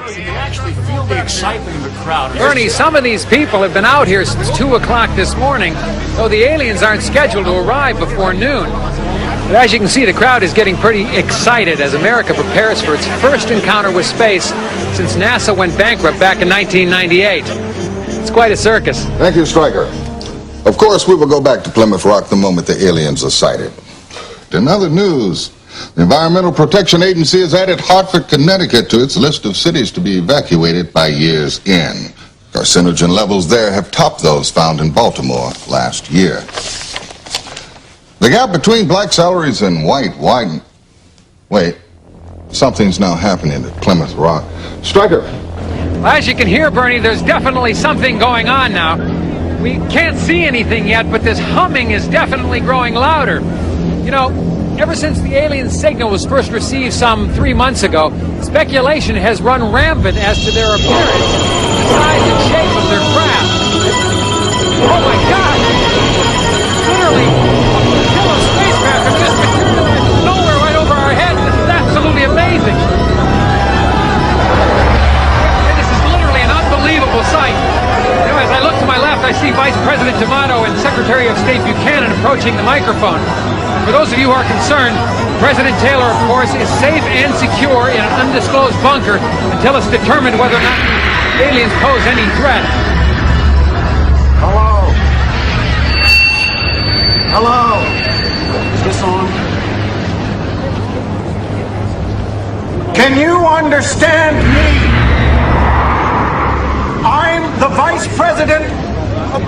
You can actually feel the excitement in the crowd. Bernie, some of these people have been out here since 2 o'clock this morning, though the aliens aren't scheduled to arrive before noon. But as you can see, the crowd is getting pretty excited as America prepares for its first encounter with space since NASA went bankrupt back in 1998. It's quite a circus. Thank you, Stryker. Of course, we will go back to Plymouth Rock the moment the aliens are sighted. In other news, the Environmental Protection Agency has added Hartford, Connecticut to its list of cities to be evacuated by year's end. Carcinogen levels there have topped those found in Baltimore last year. The gap between black salaries and white widened. Wait, something's now happening at Plymouth Rock. Stryker. Well, as you can hear, Bernie, there's definitely something going on now. We can't see anything yet, but this humming is definitely growing louder. You know, ever since the alien signal was first received some 3 months ago, speculation has run rampant as to their appearance, the size and shape of their craft. Oh my God! Literally, a flotilla of spacecraft have just materialized from nowhere right over our heads. This is absolutely amazing. This is literally an unbelievable sight. You know, as I look to my left, I see Vice President D'Amato and Secretary of State Buchanan approaching the microphone. For those of you who are concerned, President Taylor, of course, is safe and secure in an undisclosed bunker until it's determined whether or not aliens pose any threat. Hello? Hello? Is this on? Can you understand me? I'm the Vice President of...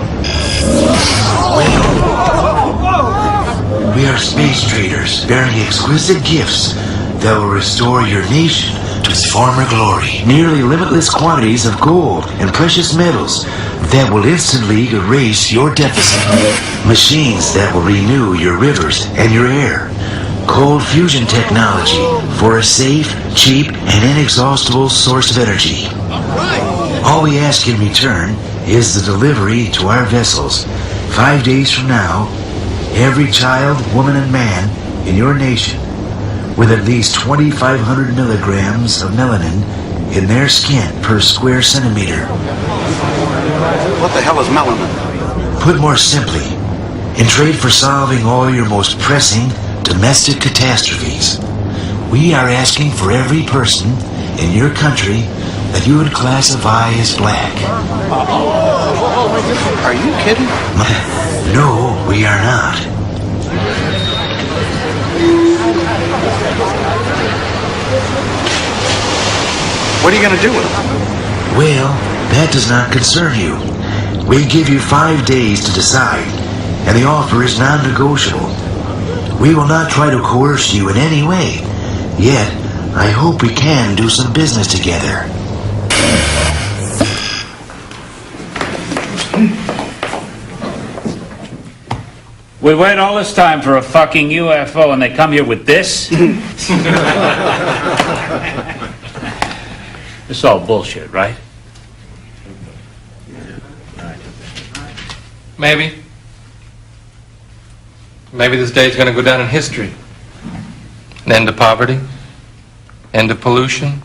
We are space traders bearing exquisite gifts that will restore your nation to its former glory. Nearly limitless quantities of gold and precious metals that will instantly erase your deficit. Machines that will renew your rivers and your air. Cold fusion technology for a safe, cheap, and inexhaustible source of energy. All we ask in return is the delivery to our vessels 5 days from now. Every child, woman, and man in your nation with at least 2,500 milligrams of melanin in their skin per square centimeter. What the hell is melanin? Put more simply, in trade for solving all your most pressing domestic catastrophes, we are asking for every person in your country that you would classify as black. Are you kidding? No, we are not. What are you going to do with them? Well, that does not concern you. We give you 5 days to decide, and the offer is non-negotiable. We will not try to coerce you in any way, yet I hope we can do some business together. We wait all this time for a fucking UFO and they come here with this? It's all bullshit, right? Maybe. Maybe this day is going to go down in history. An end to poverty, end to pollution,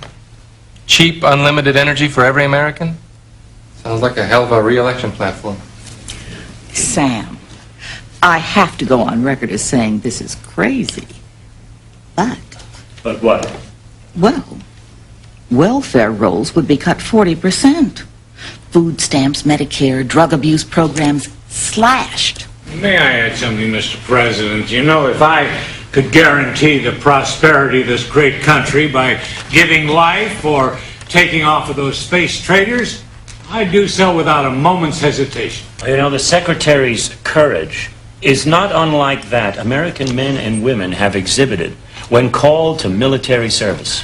cheap, unlimited energy for every American. Sounds like a hell of a re-election platform. Sam, I have to go on record as saying this is crazy. But what? Well, welfare rolls would be cut 40%. Food stamps, Medicare, drug abuse programs slashed. May I add something, Mr. President? You know, if I could guarantee the prosperity of this great country by giving life or taking off of those space traders, I'd do so without a moment's hesitation. You know, the Secretary's courage is not unlike that American men and women have exhibited when called to military service.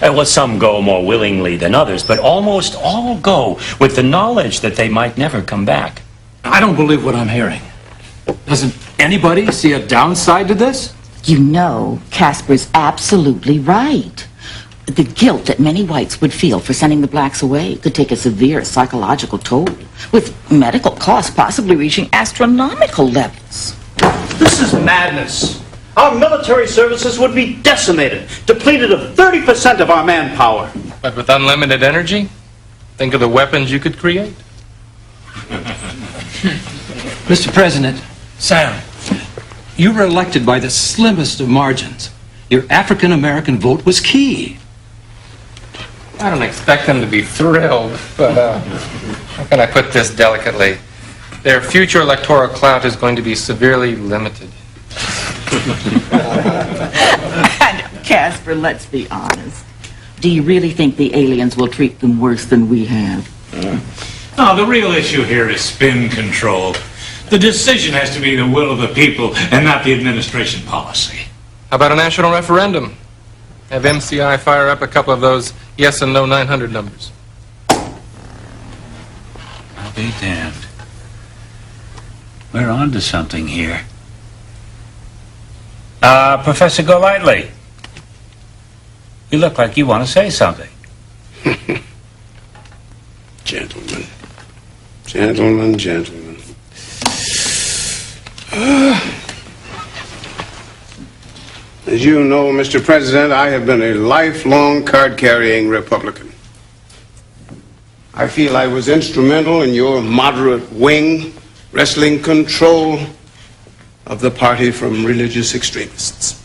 Well, some go more willingly than others, but almost all go with the knowledge that they might never come back. I don't believe what I'm hearing. Doesn't anybody see a downside to this? You know, Casper's absolutely right. The guilt that many whites would feel for sending the blacks away could take a severe psychological toll, with medical costs possibly reaching astronomical levels. This is madness. Our military services would be decimated, depleted of 30% of our manpower. But with unlimited energy, think of the weapons you could create. Mr. President, Sam, you were elected by the slimmest of margins. Your African-American vote was key. I don't expect them to be thrilled, but how can I put this delicately? Their future electoral clout is going to be severely limited. And Casper, let's be honest. Do you really think the aliens will treat them worse than we have? No, the real issue here is spin control. The decision has to be the will of the people and not the administration policy. How about a national referendum? Have MCI fire up a couple of those yes and no 900 numbers. I'll be damned. We're on to something here. Professor Golightly, you look like you want to say something. Gentlemen. Gentlemen, gentlemen. As you know, Mr. President, I have been a lifelong card-carrying Republican. I feel I was instrumental in your moderate wing wresting control of the party from religious extremists.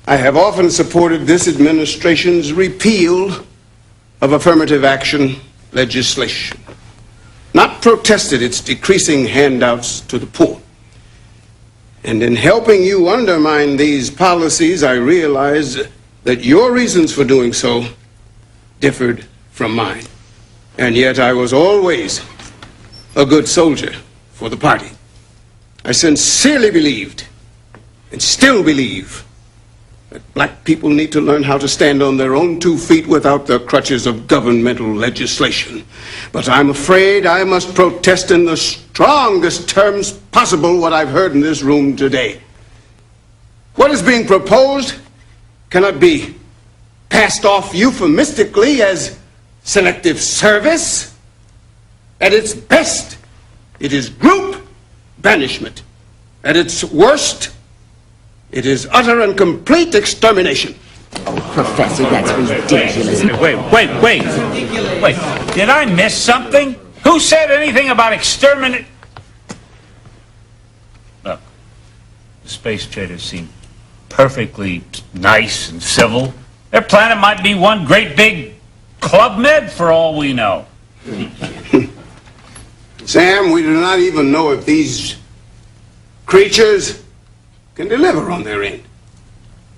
I have often supported this administration's repeal of affirmative action legislation, not protested its decreasing handouts to the poor. And in helping you undermine these policies, I realized that your reasons for doing so differed from mine. And yet I was always a good soldier for the party. I sincerely believed, and still believe, that black people need to learn how to stand on their own 2 feet without the crutches of governmental legislation. But I'm afraid I must protest in the strongest terms possible what I've heard in this room today. What is being proposed cannot be passed off euphemistically as selective service. At its best, it is group banishment. At its worst, it is utter and complete extermination. Oh, Professor, that's ridiculous. Wait. Did I miss something? Who said anything about exterminate? Look, the space traders seem perfectly nice and civil. Their planet might be one great big Club Med for all we know. Sam, we do not even know if these creatures can deliver on their end.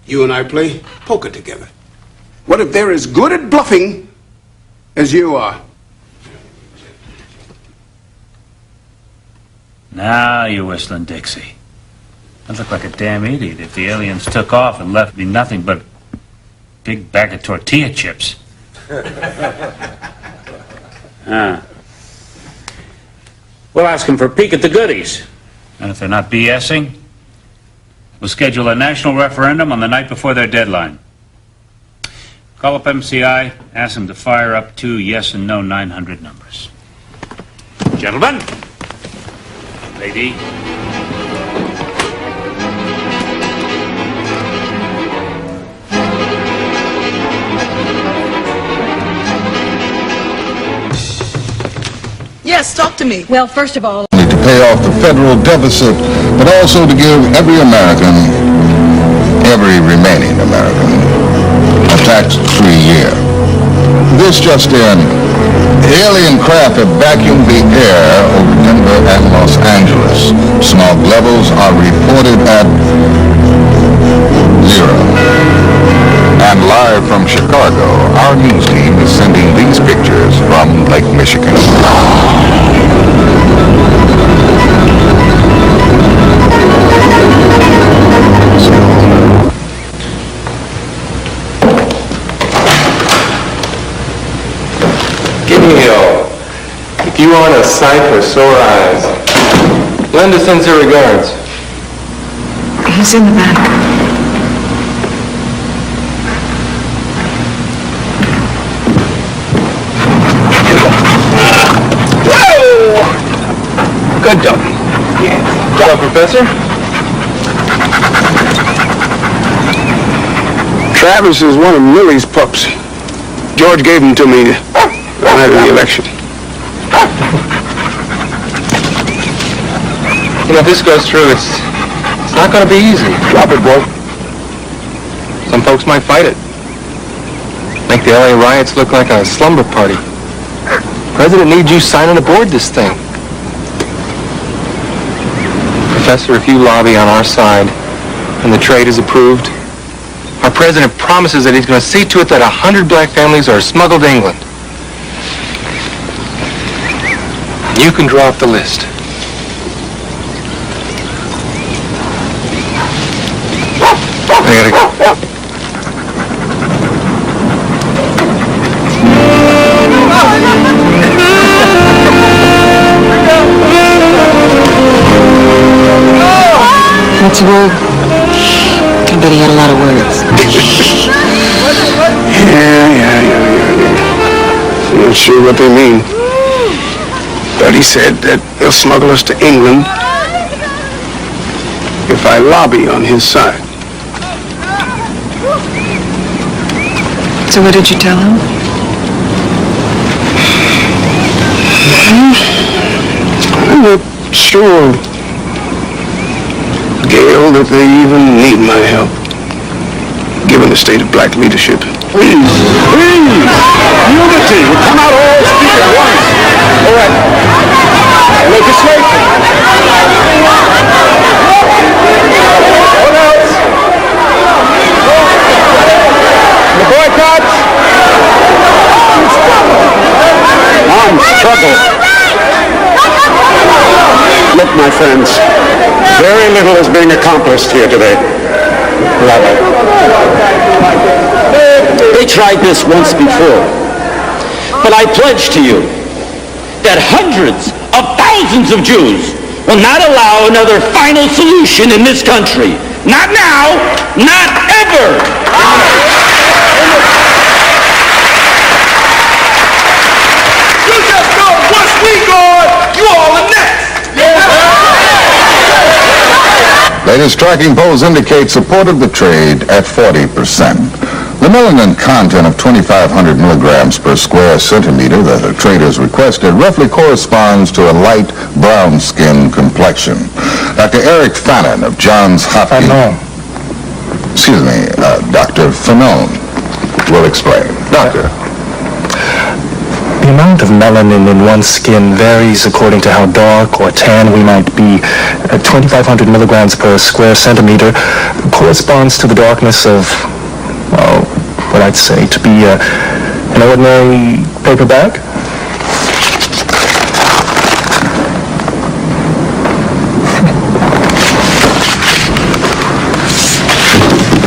You and I play poker together. What if they're as good at bluffing as you are? Now you're whistling Dixie. I'd look like a damn idiot if the aliens took off and left me nothing but a big bag of tortilla chips. We'll ask them for a peek at the goodies. And if they're not BSing, we'll schedule a national referendum on the night before their deadline. Call up MCI, ask them to fire up 2 yes and no 900 numbers. Gentlemen, lady. Yes, talk to me. Well, first of all, to pay off the federal deficit, but also to give every American, every remaining American, a tax-free year. This just in, alien craft have vacuumed the air over Denver and Los Angeles. Smog levels are reported at 0. And live from Chicago, our news team is sending these pictures from Lake Michigan. If you want a sight for sore eyes, Linda sends her regards. He's in the back. Good dog. Hello, Professor. Travis is one of Millie's pups. George gave them to me the night of the election. You know, if this goes through, it's not going to be easy. Drop it, boy. Some folks might fight it. Make the LA riots look like a slumber party. The president needs you signing aboard this thing. Professor, if you lobby on our side and the trade is approved, our president promises that he's going to see to it that 100 black families are smuggled to England. You can draw up the list. I gotta go. What's a word? I bet he had a lot of words. Yeah. I'm not sure what they mean. But he said that they'll smuggle us to England if I lobby on his side. So what did you tell him? I'm not sure, Gail, that they even need my help, given the state of black leadership. Please, unity will come out all speak at once. All right, legislation. What else? The boycotts. Armed struggle. Look, my friends, very little is being accomplished here today. They tried this once before, but I pledge to you that hundreds of thousands of Jews will not allow another final solution in this country. Not now, not ever. You just know once we gone, you all are next. Latest tracking polls indicate support of the trade at 40%. The melanin content of 2,500 milligrams per square centimeter that the traders requested roughly corresponds to a light brown skin complexion. Dr. Eric Fannin of Johns Hopkins... Dr. Fanon will explain. Doctor. The amount of melanin in one's skin varies according to how dark or tan we might be. 2,500 milligrams per square centimeter corresponds to the darkness of, well, what I'd say to be an ordinary paper bag.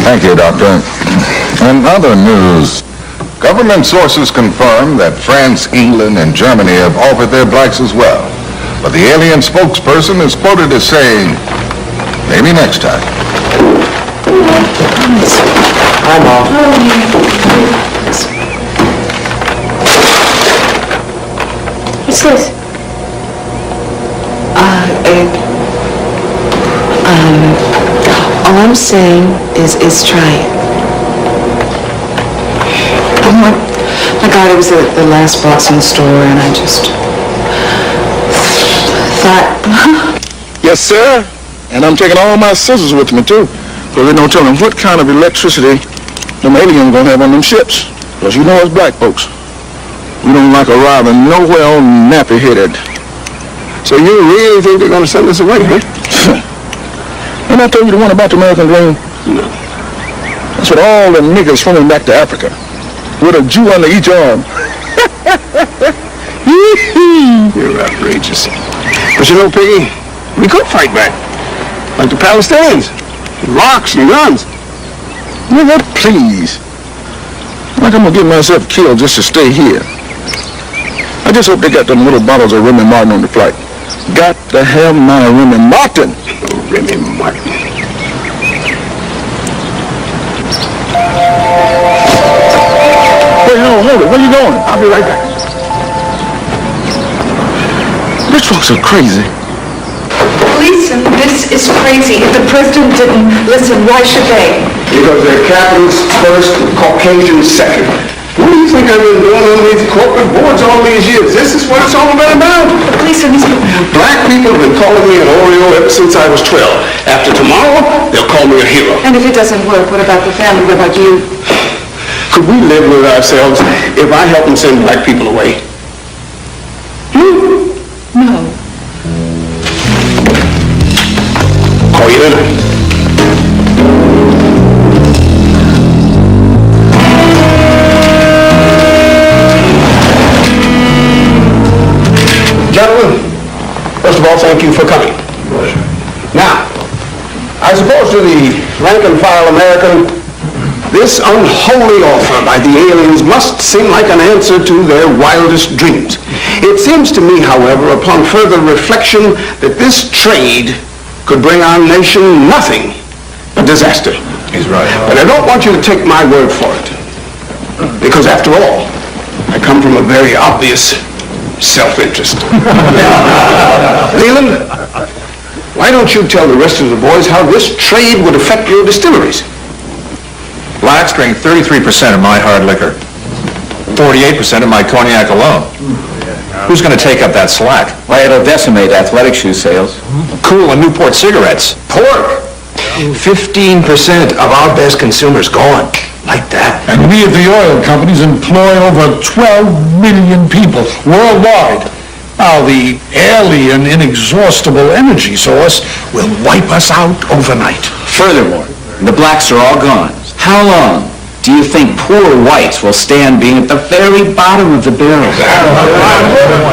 Thank you, Doctor. In other news, government sources confirm that France, England, and Germany have offered their blacks as well. But the alien spokesperson is quoted as saying, maybe next time. Hi, Mom. What's this? All I'm saying is try it. Oh my God, it was the last box in the store, and I just thought... Yes, sir. And I'm taking all my scissors with me, too. Because they don't tell them what kind of electricity them aliens gonna have on them ships. Because you know us black folks, we don't like arriving nowhere nappy-headed. So you really think they're going to send us away, huh? And I told you the one about the American dream? No. That's what all the niggas swimming back to Africa, with a Jew under each arm. You're outrageous. But you know, Piggy, we could fight back. Like the Palestinians. Rocks and guns. Nigga, please. Like I'm gonna get myself killed just to stay here. I just hope they got them little bottles of Remy Martin on the flight. Got to have my Remy Martin. Oh, Remy Martin. Wait, hold it. Where you going? I'll be right back. These folks are crazy. Listen, this is crazy. If the president didn't listen, why should they? Because they're capitalists first and Caucasians second. What do you think I've been doing on these corporate boards all these years? This is what it's all been about. But please, sir, these people... Black people have been calling me an Oreo ever since I was 12. After tomorrow, they'll call me a hero. And if it doesn't work, what about the family? What about you? Could we live with ourselves if I help them send black people away? No. Call you later. Gentlemen, first of all, thank you for coming. Now, I suppose to the rank-and-file American, this unholy offer by the aliens must seem like an answer to their wildest dreams. It seems to me, however, upon further reflection, that this trade could bring our nation nothing but disaster. He's right. But I don't want you to take my word for it. Because after all, I come from a very obvious self-interest. Leland, why don't you tell the rest of the boys how this trade would affect your distilleries? Blacks drink 33% of my hard liquor, 48% of my cognac alone. Who's going to take up that slack? Why, it'll decimate athletic shoe sales. Cool and Newport cigarettes. Pork! 15% of our best consumers gone. Like that. And we at the oil companies employ over 12 million people worldwide. Now, the alien, inexhaustible energy source will wipe us out overnight. Furthermore, the blacks are all gone. How long do you think poor whites will stand being at the very bottom of the barrel?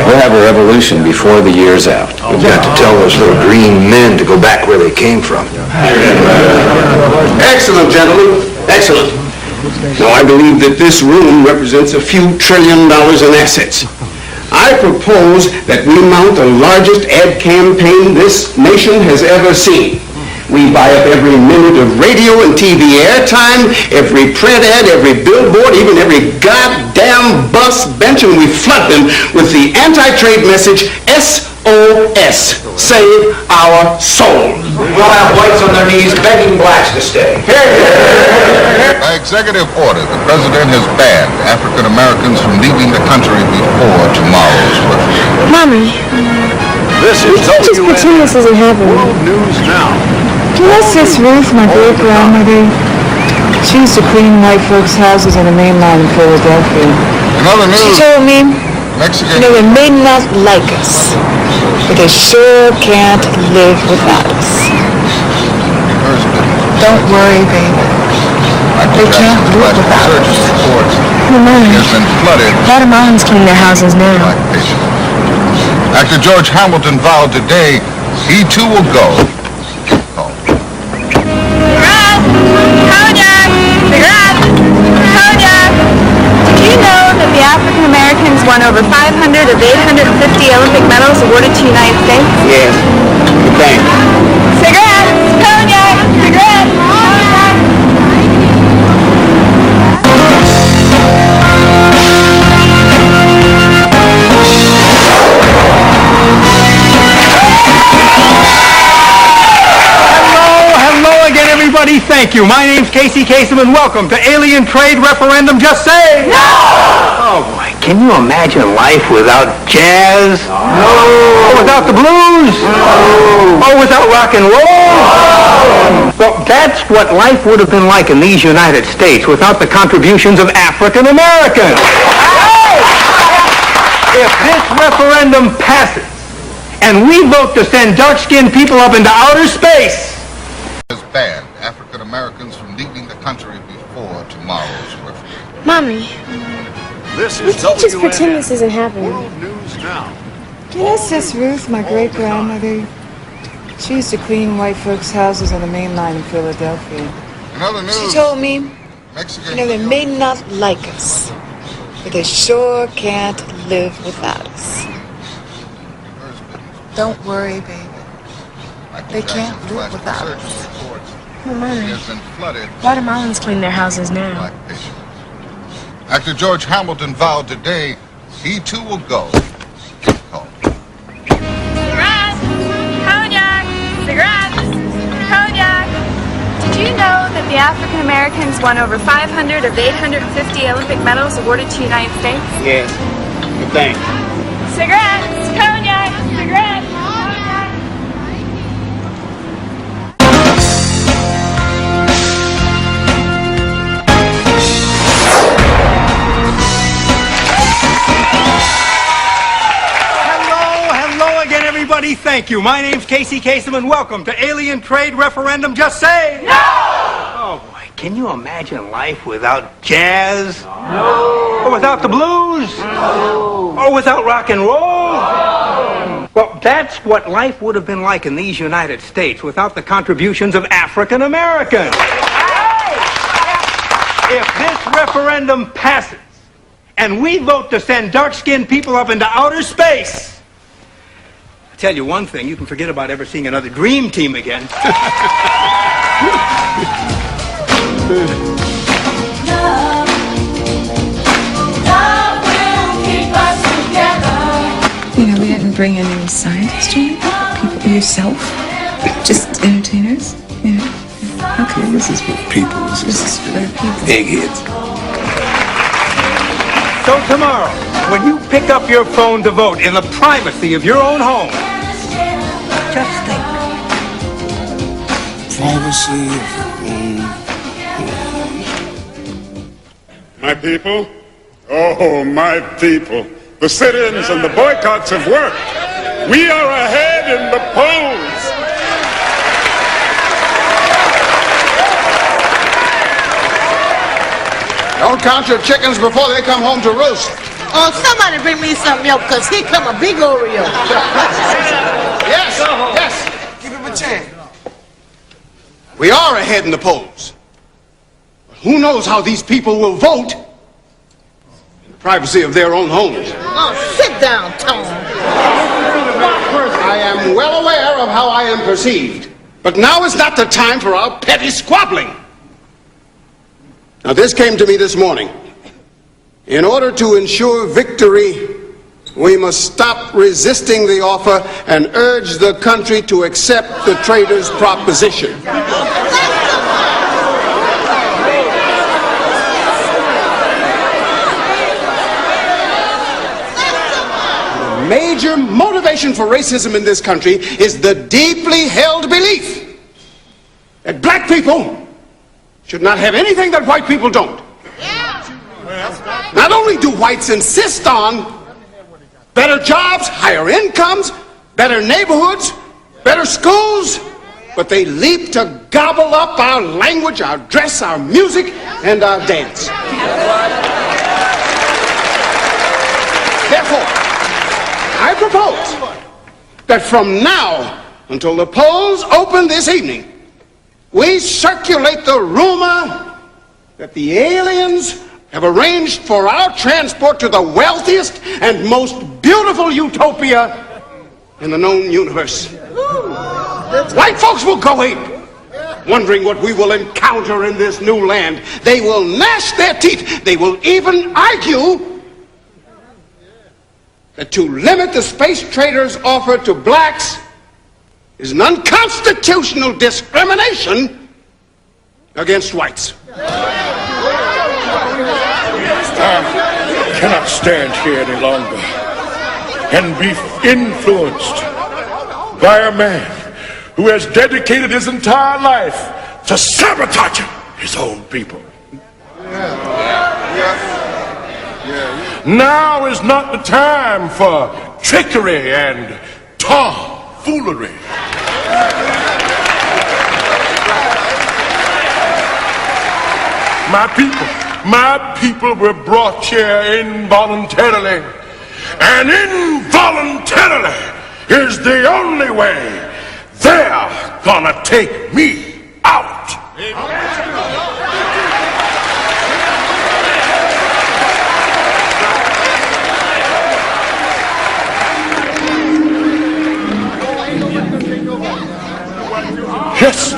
We'll have a revolution before the year's out. We've got to tell those little green men to go back where they came from. Excellent, gentlemen. Excellent. Now, I believe that this room represents a few $1 trillion in assets. I propose that we mount the largest ad campaign this nation has ever seen. We buy up every minute of radio and TV airtime, every print ad, every billboard, even every goddamn bus bench, and we flood them with the anti-trade message, SOS, save our soul. We'll have whites on their knees begging blacks to stay. By executive order, the president has banned African Americans from leaving the country before tomorrow's birthday. Mommy, This is just pretend this isn't happening. World News Now. You know, Sis Ruth, my great-grandmother, she used to clean white folks' houses on the main line in Philadelphia. In other She news, told me, Mexican... you know, they may not like us, but they sure can't live without us. Don't worry, baby. They can't live without us. has been flooded. Guatemalans clean their houses now. Actor George Hamilton vowed today he too will go. Did you know that the African Americans won over 500 of 850 Olympic medals awarded to the United States? Yes. Thank you. Cigarettes, cognac, cigarettes, cognac. Hello again, everybody. Thank you. My name's Casey Kasem, and welcome to Alien Trade Referendum. Just say no! Oh, boy. Can you imagine life without jazz? No! Oh, without the blues? No! Oh, without rock and roll? No! Well, that's what life would have been like in these United States without the contributions of African Americans. If this referendum passes, and we vote to send dark-skinned people up into outer space, has banned African Americans from leaving the country before tomorrow's birthday. Mommy, This we is can't just pretend this isn't happening. World News Now. You know, Sis Ruth, my great-grandmother, she used to clean white folks' houses on the main line in Philadelphia. In other news, She told me, Mexican... you know, they may not like us, but they sure can't live without us. Don't worry, baby. They can't live without us. Oh, Mommy. Has been flooded. Guatemalans clean their houses now. Actor George Hamilton vowed today he too will go. Cigarettes, cognac, cigarettes, cognac. Did you know that the the African Americans won over 500 of the 850 Olympic medals awarded to the United States? Yes. Good thing. Cigarettes, cognac, cigarettes. Hello again, everybody. Thank you. My name's Casey Kasem, and welcome to Alien Trade Referendum. Just say no! Oh, boy. Can you imagine life without jazz? No. Or without the blues? No. Or without rock and roll? No. Well, that's what life would have been like in these United States without the contributions of African Americans. If this referendum passes, and we vote to send dark-skinned people up into outer space, I'll tell you one thing, you can forget about ever seeing another dream team again. You know, we didn't bring any scientists or anything. People, yourself, just entertainers. You know. Okay. This is for people. This is for people. Eggheads. So tomorrow, when you pick up your phone to vote in the privacy of your own home, just think. Privacy of your own home. My people, oh, my people, the sit-ins and the boycotts have worked. We are ahead in the polls. Don't count your chickens before they come home to roost. Oh, somebody bring me some milk, because here come a big Oreo. Yes, yes. Give him a chance. We are ahead in the polls. But who knows how these people will vote in the privacy of their own homes. Oh, sit down, Tom. I am well aware of how I am perceived. But now is not the time for our petty squabbling. Now, this came to me this morning. In order to ensure victory, we must stop resisting the offer and urge the country to accept the traitors' proposition. The major motivation for racism in this country is the deeply held belief that black people should not have anything that white people don't. Not only do whites insist on better jobs, higher incomes, better neighborhoods, better schools, but they leap to gobble up our language, our dress, our music, and our dance. Therefore, I propose that from now until the polls open this evening, we circulate the rumor that the aliens have arranged for our transport to the wealthiest and most beautiful utopia in the known universe. White folks will go ape, wondering what we will encounter in this new land. They will gnash their teeth. They will even argue that to limit the space traders' offer to blacks is an unconstitutional discrimination against whites. I cannot stand here any longer and be influenced by a man who has dedicated his entire life to sabotaging his own people. Now is not the time for trickery and tomfoolery. My people were brought here involuntarily, and involuntarily is the only way they're gonna take me out. Yes.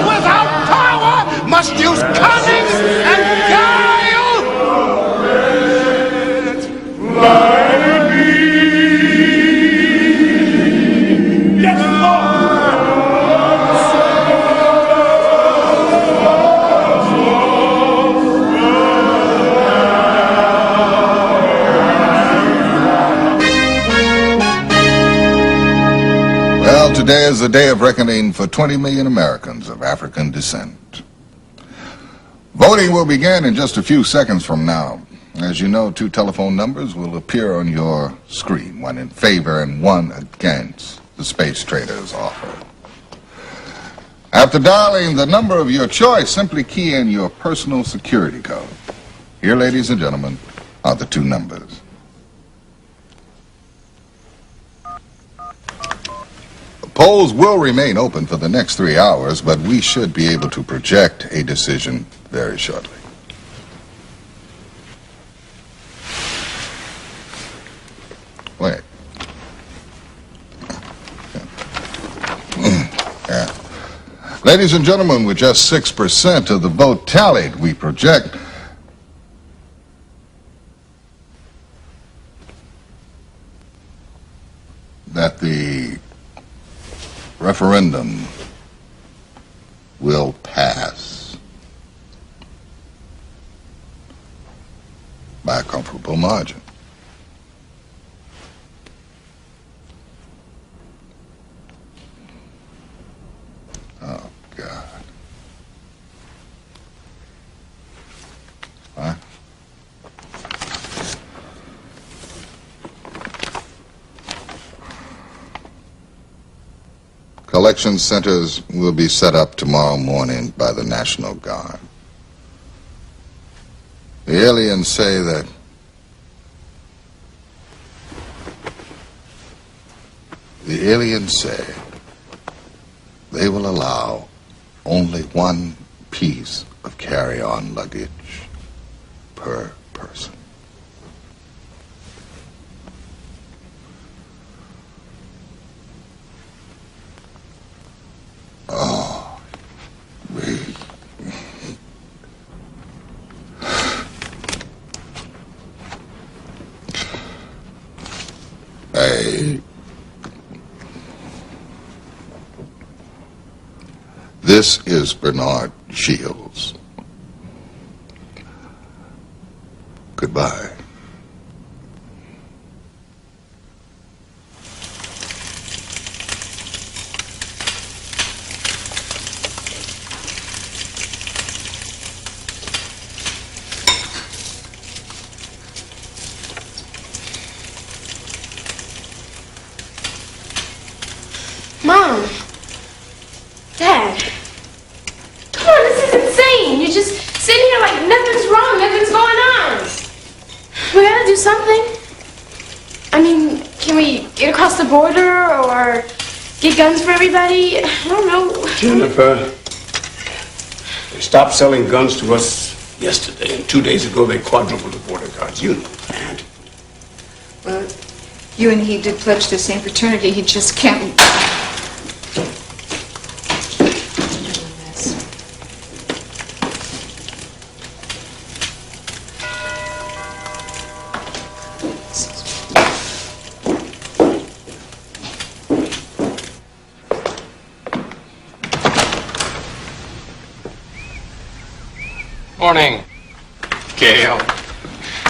Without power must use cunning and guile. Well, today is the day of reckoning for 20 million Americans of African descent. Voting will begin in just a few seconds from now. As you know, 2 telephone numbers will appear on your screen, one in favor and one against the space trader's offer. After dialing the number of your choice, simply key in your personal security code. Here, ladies and gentlemen, are the 2 numbers. The polls will remain open for the next 3 hours, but we should be able to project a decision very shortly. Wait. Yeah. Ladies and gentlemen, with just 6% of the vote tallied, we project that the referendum will pass by a comfortable margin. Oh, God. Huh? Collection centers will be set up tomorrow morning by the National Guard. The aliens say that they will allow only 1 piece of carry-on luggage per person. Oh, This is Bernard Shields. Goodbye. Mom. Dad. Come on, this is insane. You're just sitting here like nothing's wrong, nothing's going on. We gotta do something. I mean, can we get across the border or get guns for everybody? I don't know. Jennifer, they stopped selling guns to us yesterday, and 2 days ago they quadrupled the border guards. You know that. Well, you and he did pledge the same fraternity. He just can't. Morning, Gail.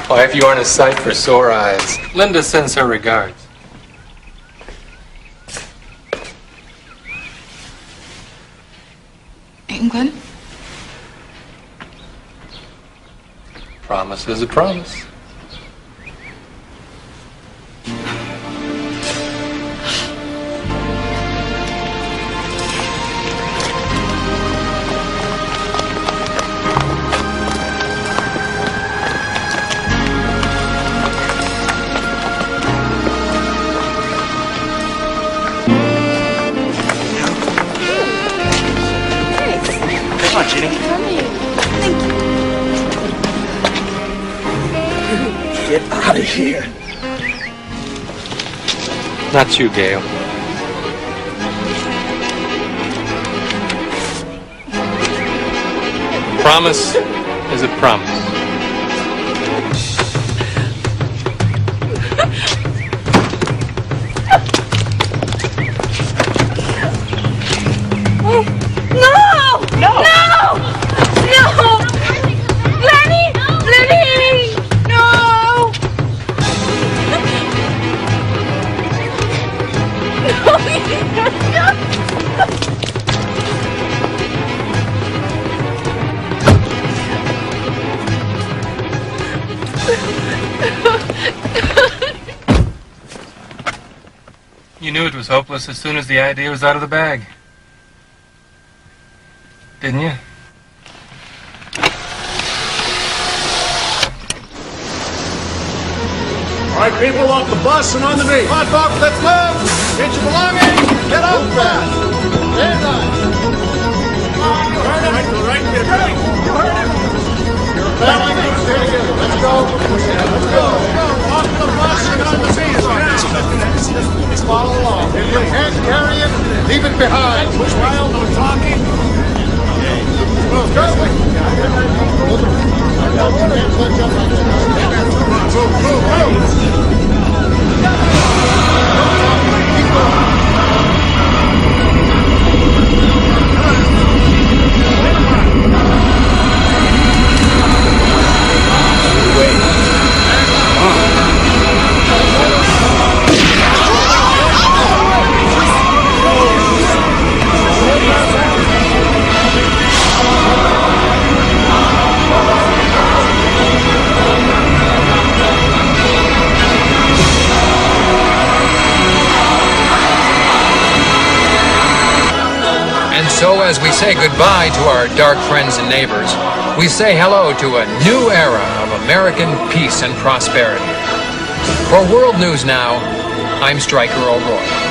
Wife, you aren't a sight for sore eyes. Linda sends her regards. England? Promise is a promise. Get out of here. Not you, Gail. Promise is a promise. No! was hopeless as soon as the idea was out of the bag. Didn't you? All right, people, off the bus and on the knee. Come on, folks, let's move. Get your belongings. Get off fast. Stand on. You heard him. Right, get it right. You heard him. You're family. Stay together. Let's go. Let's go. Off the bus and on the seat. Just follow along. If you can't carry it, leave it behind. Push wild, no talking. Move, go. So as we say goodbye to our dark friends and neighbors, we say hello to a new era of American peace and prosperity. For World News Now, I'm Stryker O'Rourke.